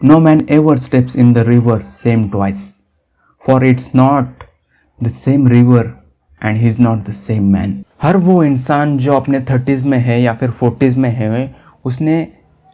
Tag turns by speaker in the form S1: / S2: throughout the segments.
S1: No man ever steps in the river same twice, for it's not the same river and he's not the same man. हर वो इंसान जो अपने 30s में है या फिर 40s में है, उसने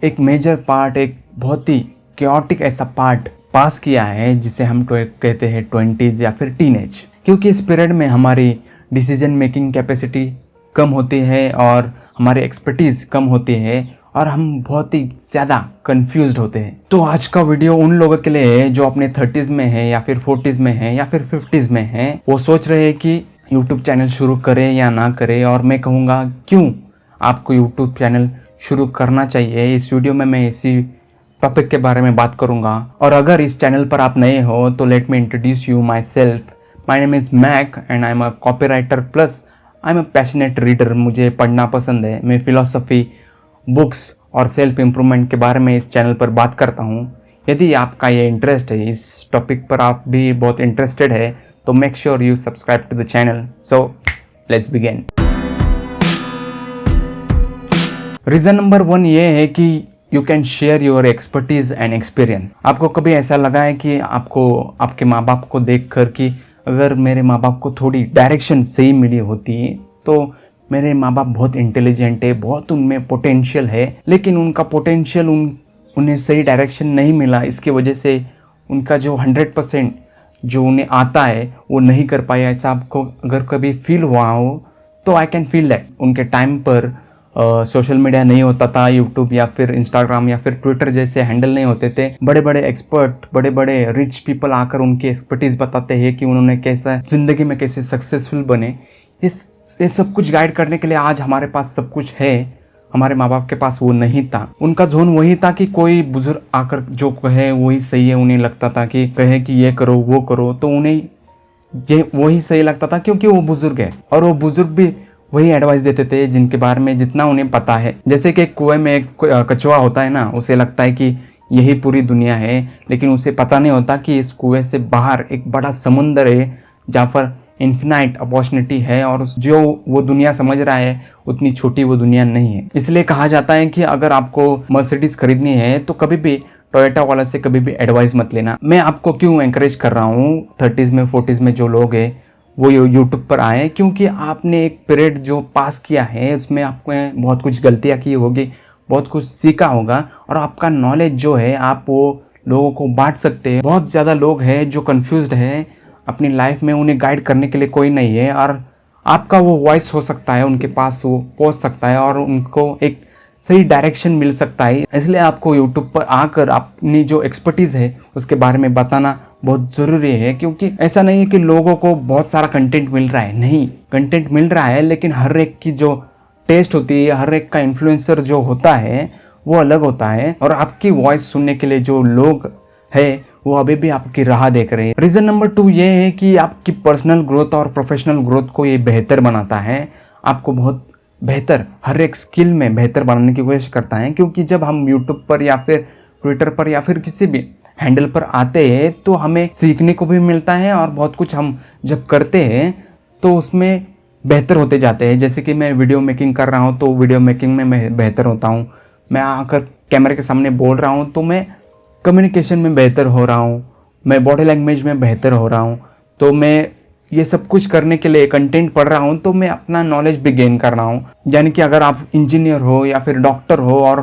S1: एक मेजर पार्ट, एक बहुत ही क्योटिक ऐसा पार्ट पास किया है जिसे हम कहते हैं 20s या फिर टीनेज। क्योंकि इस पीरियड में हमारी डिसीजन मेकिंग कैपेसिटी कम होती है और हमारी एक्सपर्टीज़ कम होती है और हम बहुत ही ज़्यादा कंफ्यूज्ड होते हैं। तो आज का वीडियो उन लोगों के लिए है जो अपने 30s में है या फिर 40s में है या फिर 50s में है। वो सोच रहे हैं कि यूट्यूब चैनल शुरू करें या ना करें, और मैं कहूँगा क्यों आपको यूट्यूब चैनल शुरू करना चाहिए। इस वीडियो में मैं इसी टॉपिक के बारे में बात करूँगा। और अगर इस चैनल पर आप नए हो तो let me introduce you myself. My name is Mac and I am a copywriter plus I am a passionate reader. मुझे पढ़ना पसंद है। मैं फ़िलासफ़ी, बुक्स और सेल्फ इम्प्रूवमेंट के बारे में इस चैनल पर बात करता हूँ। यदि आपका ये इंटरेस्ट है, इस टॉपिक पर आप भी बहुत इंटरेस्टेड है, तो make sure you subscribe to the channel. So let's begin. Reason number 1 ये है कि you can share your expertise and experience. आपको कभी ऐसा लगा है कि आपको आपके माँ बाप को देख कर कि अगर मेरे माँ बाप को थोड़ी डायरेक्शन सही मिली होती तो मेरे माँ बाप बहुत इंटेलिजेंट है, बहुत उनमें पोटेंशियल है, लेकिन उनका पोटेंशियल उन्हें सही डायरेक्शन नहीं मिला। इसकी वजह से उनका जो 100% जो उन्हें आता है वो नहीं कर पाया। ऐसा आपको अगर कभी फील हुआ हो तो आई कैन फील दैट। उनके टाइम पर सोशल मीडिया नहीं होता था, यूट्यूब या फिर इंस्टाग्राम या फिर ट्विटर जैसे हैंडल नहीं होते थे। बड़े बड़े एक्सपर्ट, बड़े बड़े रिच पीपल आकर उनकी एक्सपर्टीज़ बताते हैं कि उन्होंने कैसा ज़िंदगी में कैसे सक्सेसफुल बने। ये सब कुछ गाइड करने के लिए आज हमारे पास सब कुछ है। हमारे माँ बाप के पास वो नहीं था। उनका जोन वही था कि कोई बुजुर्ग आकर जो कहे वही सही है। उन्हें लगता था कि कहे कि ये करो वो करो तो उन्हें ये वही सही लगता था, क्योंकि वो बुजुर्ग है और वो बुजुर्ग भी वही एडवाइस देते थे जिनके बारे में जितना उन्हें पता है। जैसे कि एक कुएं में एक कछुआ होता है ना, उसे लगता है कि यही पूरी दुनिया है, लेकिन उसे पता नहीं होता कि इस कुएं से बाहर एक बड़ा समुंदर है जहाँ पर इन्फिनाइट अपॉर्चुनिटी है और जो वो दुनिया समझ रहा है उतनी छोटी वो दुनिया नहीं है। इसलिए कहा जाता है कि अगर आपको मर्सिडीज खरीदनी है तो कभी भी टोयोटा वाला से कभी भी एडवाइस मत लेना। मैं आपको क्यों एंकरेज कर रहा हूँ 30s में 40s में जो लोग हैं वो यूट्यूब पर आए, क्योंकि आपने एक पीरियड जो पास किया है उसमें आपने बहुत कुछ गलतियाँ की होगी, बहुत कुछ सीखा होगा और आपका नॉलेज जो है आप वो लोगों को बांट सकते हैं। बहुत ज़्यादा लोग हैं जो कन्फ्यूज्ड है अपनी लाइफ में, उन्हें गाइड करने के लिए कोई नहीं है और आपका वो वॉइस हो सकता है, उनके पास वो पहुंच सकता है और उनको एक सही डायरेक्शन मिल सकता है। इसलिए आपको यूट्यूब पर आकर अपनी जो एक्सपर्टीज़ है उसके बारे में बताना बहुत ज़रूरी है। क्योंकि ऐसा नहीं है कि लोगों को बहुत सारा कंटेंट मिल रहा है, नहीं, कंटेंट मिल रहा है, लेकिन हर एक की जो टेस्ट होती है, हर एक का इन्फ्लुएंसर जो होता है वो अलग होता है और आपकी वॉइस सुनने के लिए जो लोग है वो अभी भी आपकी राह देख रहे हैं। रीज़न नंबर 2 ये है कि आपकी पर्सनल ग्रोथ और प्रोफेशनल ग्रोथ को ये बेहतर बनाता है। आपको बहुत बेहतर हर एक स्किल में बेहतर बनाने की कोशिश करता है। क्योंकि जब हम यूट्यूब पर या फिर ट्विटर पर या फिर किसी भी हैंडल पर आते हैं तो हमें सीखने को भी मिलता है और बहुत कुछ हम जब करते हैं तो उसमें बेहतर होते जाते हैं। जैसे कि मैं वीडियो मेकिंग कर रहा हूँ तो वीडियो मेकिंग में मैं बेहतर होता हूँ। मैं आकर कैमरे के सामने बोल रहा हूँ तो मैं कम्युनिकेशन में बेहतर हो रहा हूँ, मैं बॉडी लैंग्वेज में बेहतर हो रहा हूँ। तो मैं ये सब कुछ करने के लिए कंटेंट पढ़ रहा हूँ तो मैं अपना नॉलेज भी गेन कर रहा हूँ। यानी कि अगर आप इंजीनियर हो या फिर डॉक्टर हो और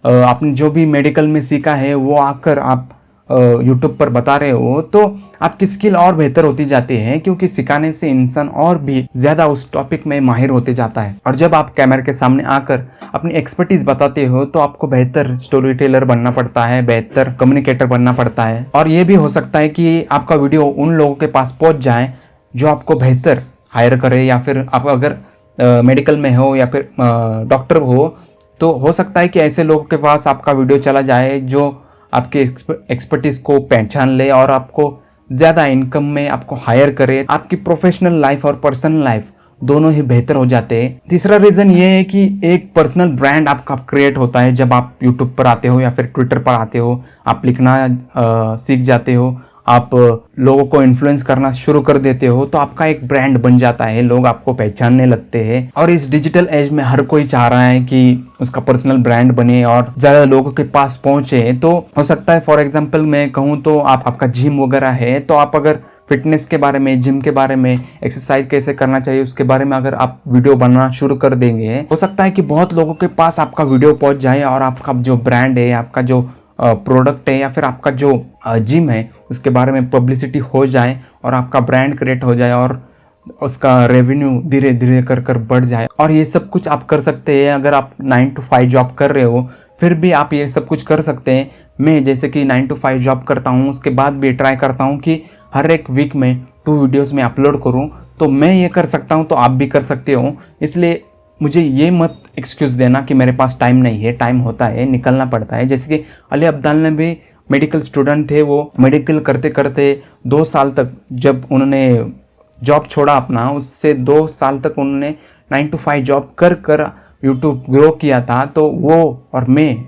S1: आपने जो भी मेडिकल में सीखा है वो आकर आप यूट्यूब पर बता रहे हो तो आपकी स्किल और बेहतर होती जाती है। क्योंकि सिखाने से इंसान और भी ज़्यादा उस टॉपिक में माहिर होते जाता है। और जब आप कैमरे के सामने आकर अपनी एक्सपर्टीज़ बताते हो तो आपको बेहतर स्टोरी टेलर बनना पड़ता है, बेहतर कम्युनिकेटर बनना पड़ता है। और ये भी हो सकता है कि आपका वीडियो उन लोगों के पास पहुंच जाए जो आपको बेहतर हायर करे, या फिर आप अगर मेडिकल में हो या फिर डॉक्टर हो तो हो सकता है कि ऐसे लोगों के पास आपका वीडियो चला जाए जो आपके एक्सपर्टीज़ को पहचान ले और आपको ज़्यादा इनकम में आपको हायर करे। आपकी प्रोफेशनल लाइफ और पर्सनल लाइफ दोनों ही बेहतर हो जाते हैं। तीसरा रीज़न ये है कि एक पर्सनल ब्रांड आपका क्रिएट होता है जब आप यूट्यूब पर आते हो या फिर ट्विटर पर आते हो। आप लिखना सीख जाते हो, आप लोगों को इन्फ्लुएंस करना शुरू कर देते हो तो आपका एक ब्रांड बन जाता है, लोग आपको पहचानने लगते हैं। और इस डिजिटल एज में हर कोई चाह रहा है कि उसका पर्सनल ब्रांड बने और ज्यादा लोगों के पास पहुंचे। तो हो सकता है फॉर एग्जांपल मैं कहूँ तो आपका जिम वगैरह है, तो आप अगर फिटनेस के बारे में, जिम के बारे में, एक्सरसाइज कैसे करना चाहिए उसके बारे में अगर आप वीडियो बनाना शुरू कर देंगे, हो सकता है कि बहुत लोगों के पास आपका वीडियो पहुंच जाए और आपका जो ब्रांड है, आपका जो प्रोडक्ट है या फिर आपका जो जिम है उसके बारे में पब्लिसिटी हो जाए और आपका ब्रांड क्रिएट हो जाए और उसका रेवेन्यू धीरे धीरे कर कर बढ़ जाए। और ये सब कुछ आप कर सकते हैं अगर आप 9 to 5 जॉब कर रहे हो, फिर भी आप ये सब कुछ कर सकते हैं। मैं जैसे कि 9 to 5 जॉब करता हूँ, उसके बाद भी ट्राई करता हूँ कि हर एक वीक में 2 वीडियोस में अपलोड करूँ। तो मैं ये कर सकता हूँ तो आप भी कर सकते हो। इसलिए मुझे ये मत एक्सक्यूज़ देना कि मेरे पास टाइम नहीं है, टाइम होता है, निकलना पड़ता है। जैसे कि अली अब्दाल ने भी मेडिकल स्टूडेंट थे, वो मेडिकल करते करते 2 साल तक, जब उन्होंने जॉब छोड़ा अपना, उससे 2 साल तक उन्होंने 9 to 5 जॉब कर कर यूट्यूब ग्रो किया था। तो वो और मैं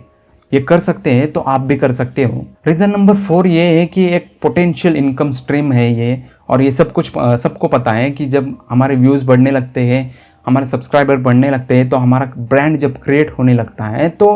S1: ये कर सकते हैं तो आप भी कर सकते हो। रीज़न नंबर 4 ये है कि एक पोटेंशियल इनकम स्ट्रीम है ये, और ये सब कुछ सबको पता है कि जब हमारे व्यूज़ बढ़ने लगते हैं, हमारे सब्सक्राइबर बढ़ने लगते हैं, तो हमारा ब्रांड जब क्रिएट होने लगता है तो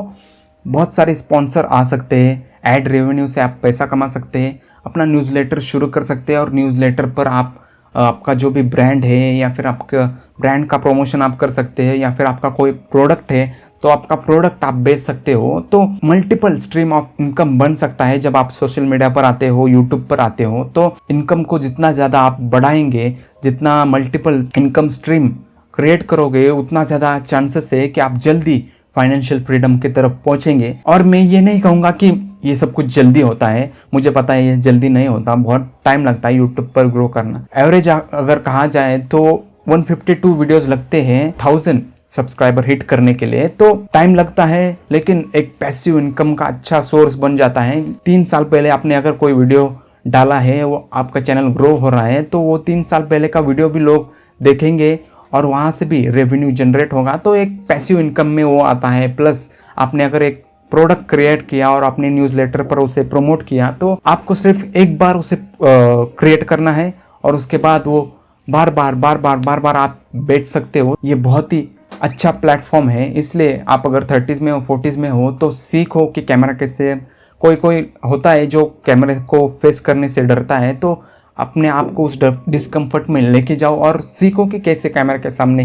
S1: बहुत सारे स्पॉन्सर आ सकते हैं, ऐड रेवेन्यू से आप पैसा कमा सकते हैं, अपना न्यूज़लेटर शुरू कर सकते हैं और न्यूज़लेटर पर आप आपका जो भी ब्रांड है या फिर आपका ब्रांड का प्रमोशन आप कर सकते हैं, या फिर आपका कोई प्रोडक्ट है तो आपका प्रोडक्ट आप बेच सकते हो। तो मल्टीपल स्ट्रीम ऑफ इनकम बन सकता है जब आप सोशल मीडिया पर आते हो, यूट्यूब पर आते हो। तो इनकम को जितना ज़्यादा आप बढ़ाएंगे, जितना मल्टीपल इनकम स्ट्रीम क्रिएट करोगे, उतना ज़्यादा चांसेस है कि आप जल्दी फाइनेंशियल फ्रीडम की तरफ पहुंचेंगे। और मैं ये नहीं कहूँगा कि ये सब कुछ जल्दी होता है, मुझे पता है ये जल्दी नहीं होता, बहुत टाइम लगता है यूट्यूब पर ग्रो करना। एवरेज अगर कहा जाए तो 152 वीडियोस लगते हैं 1000 सब्सक्राइबर हिट करने के लिए, तो टाइम लगता है, लेकिन एक पैसिव इनकम का अच्छा सोर्स बन जाता है। 3 साल पहले आपने अगर कोई वीडियो डाला है, वो आपका चैनल ग्रो हो रहा है, तो वो 3 साल पहले का वीडियो भी लोग देखेंगे और वहाँ से भी रेवेन्यू जनरेट होगा। तो एक पैसिव इनकम में वो आता है। प्लस आपने अगर एक प्रोडक्ट क्रिएट किया और अपने न्यूज़लेटर पर उसे प्रमोट किया, तो आपको सिर्फ एक बार उसे क्रिएट करना है और उसके बाद वो बार बार आप बेच सकते हो। ये बहुत ही अच्छा प्लेटफॉर्म है। इसलिए आप अगर 30s में हो, 40s में हो, तो सीखो कि कैमरा कैसे, कोई होता है जो कैमरे को फेस करने से डरता है, तो अपने आप को उस डिस्कम्फर्ट में लेके जाओ और सीखो कि कैसे कैमरा के सामने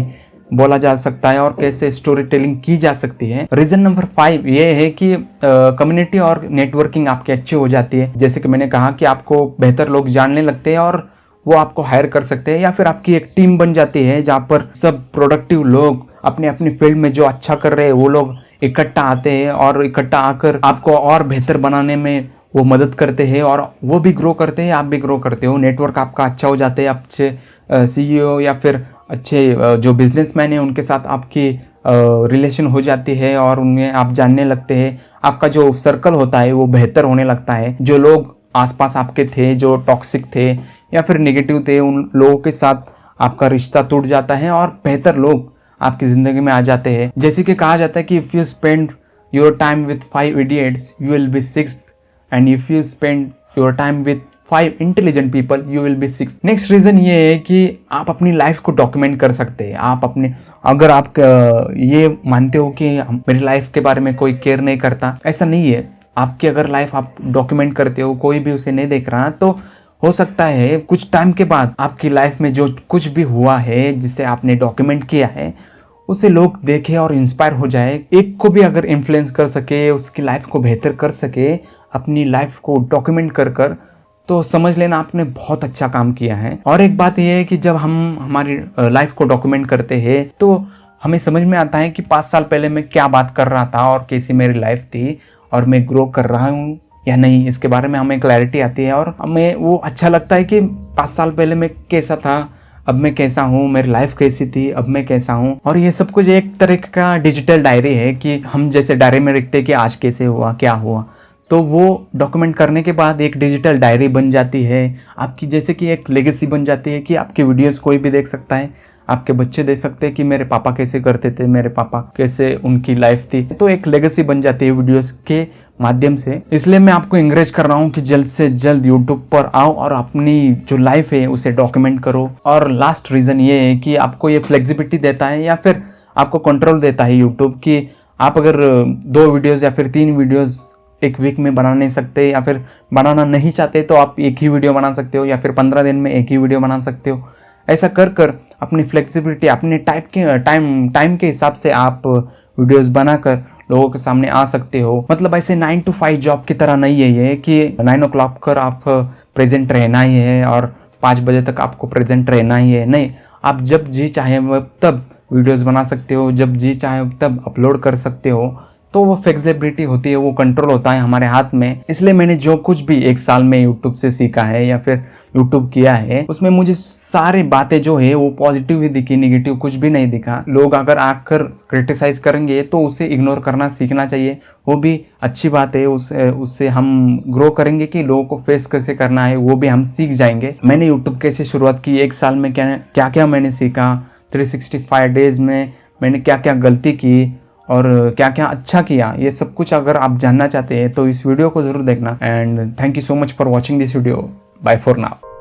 S1: बोला जा सकता है और कैसे स्टोरी टेलिंग की जा सकती है। रीजन नंबर 5 ये है कि कम्युनिटी और नेटवर्किंग आपकी अच्छी हो जाती है। जैसे कि मैंने कहा कि आपको बेहतर लोग जानने लगते हैं और वो आपको हायर कर सकते हैं, या फिर आपकी एक टीम बन जाती है जहाँ पर सब प्रोडक्टिव लोग अपने अपनी फील्ड में जो अच्छा कर रहे हैं वो लोग इकट्ठा आते हैं और इकट्ठा आकर आपको और बेहतर बनाने में वो मदद करते हैं और वो भी ग्रो करते हैं, आप भी ग्रो करते हो। नेटवर्क आपका अच्छा हो जाता है, अच्छे CEO या फिर अच्छे जो बिजनेसमैन हैं उनके साथ आपकी रिलेशन हो जाती है और उन्हें आप जानने लगते हैं। आपका जो सर्कल होता है वो बेहतर होने लगता है। जो लोग आसपास आपके थे, जो टॉक्सिक थे या फिर नेगेटिव थे, उन लोगों के साथ आपका रिश्ता टूट जाता है और बेहतर लोग आपकी ज़िंदगी में आ जाते हैं। जैसे कि कहा जाता है कि if you spend your time with 5 idiots you will be 6th, and if you spend your time with 5 intelligent people you will be 6th। Next reason ये है कि आप अपनी लाइफ को डॉक्यूमेंट कर सकते हैं। आप अपने, अगर आप ये मानते हो कि मेरी लाइफ के बारे में कोई केयर नहीं करता, ऐसा नहीं है। आपकी अगर लाइफ आप डॉक्यूमेंट करते हो, कोई भी उसे नहीं देख रहा, तो हो सकता है कुछ टाइम के बाद आपकी लाइफ में जो कुछ भी हुआ है जिसे आपने डॉक्यूमेंट किया है उसे लोग देखें और इंस्पायर हो जाए। एक को भी अगर इन्फ्लुएंस कर सके, उसकी लाइफ को बेहतर कर सके अपनी लाइफ को डॉक्यूमेंट कर तो समझ लेना आपने बहुत अच्छा काम किया है। और एक बात यह है कि जब हम हमारी लाइफ को डॉक्यूमेंट करते हैं तो हमें समझ में आता है कि 5 साल पहले मैं क्या बात कर रहा था और कैसी मेरी लाइफ थी और मैं ग्रो कर रहा हूँ या नहीं, इसके बारे में हमें क्लैरिटी आती है और हमें वो अच्छा लगता है कि 5 साल पहले मैं कैसा था, अब मैं कैसा हूँ, मेरी लाइफ कैसी थी, अब मैं कैसा हूँ। और ये सब कुछ एक तरह का डिजिटल डायरी है कि हम जैसे डायरी में लिखते हैं कि आज कैसे हुआ, क्या हुआ, तो वो डॉक्यूमेंट करने के बाद एक डिजिटल डायरी बन जाती है आपकी, जैसे कि एक लेगेसी बन जाती है कि आपकी वीडियोस कोई भी देख सकता है, आपके बच्चे देख सकते हैं कि मेरे पापा कैसे करते थे, मेरे पापा कैसे उनकी लाइफ थी, तो एक लेगेसी बन जाती है वीडियोस के माध्यम से। इसलिए मैं आपको इंकरेज कर रहा हूँ कि जल्द से जल्द यूट्यूब पर आओ और अपनी जो लाइफ है उसे डॉक्यूमेंट करो। और लास्ट रीज़न ये है कि आपको ये फ्लेक्सिबिलिटी देता है या फिर आपको कंट्रोल देता है यूट्यूब कि आप अगर 2 वीडियोज़ या फिर 3 वीडियोज़ एक वीक में बना नहीं सकते या फिर बनाना नहीं चाहते तो आप एक ही वीडियो बना सकते हो या फिर 15 दिन में एक ही वीडियो बना सकते हो। ऐसा कर कर अपनी फ्लेक्सिबिलिटी, अपने टाइम के हिसाब से आप वीडियोस बनाकर लोगों के सामने आ सकते हो। मतलब ऐसे 9 to 5 जॉब की तरह नहीं है ये कि 9 o'clock कर आप प्रेजेंट रहना ही है और 5 बजे तक आपको प्रेजेंट रहना ही है। नहीं, आप जब जी चाहे तब वीडियोस बना सकते हो, जब जी चाहे तब अपलोड कर सकते हो। तो वो फ्लेक्सिबिलिटी होती है, वो कंट्रोल होता है हमारे हाथ में। इसलिए मैंने जो कुछ भी 1 साल में यूट्यूब से सीखा है या फिर यूट्यूब किया है, उसमें मुझे सारी बातें जो है वो पॉजिटिव ही दिखी, निगेटिव कुछ भी नहीं दिखा। लोग अगर आकर क्रिटिसाइज करेंगे तो उसे इग्नोर करना सीखना चाहिए, वो भी अच्छी बात है। उससे हम ग्रो करेंगे कि लोगों को फेस कैसे करना है वो भी हम सीख जाएंगे। मैंने यूट्यूब कैसे शुरुआत की, 1 साल में क्या क्या मैंने सीखा, 365 डेज में मैंने क्या क्या गलती की और क्या क्या अच्छा किया, ये सब कुछ अगर आप जानना चाहते हैं तो इस वीडियो को ज़रूर देखना। And thank you so much for watching this video. Bye for now.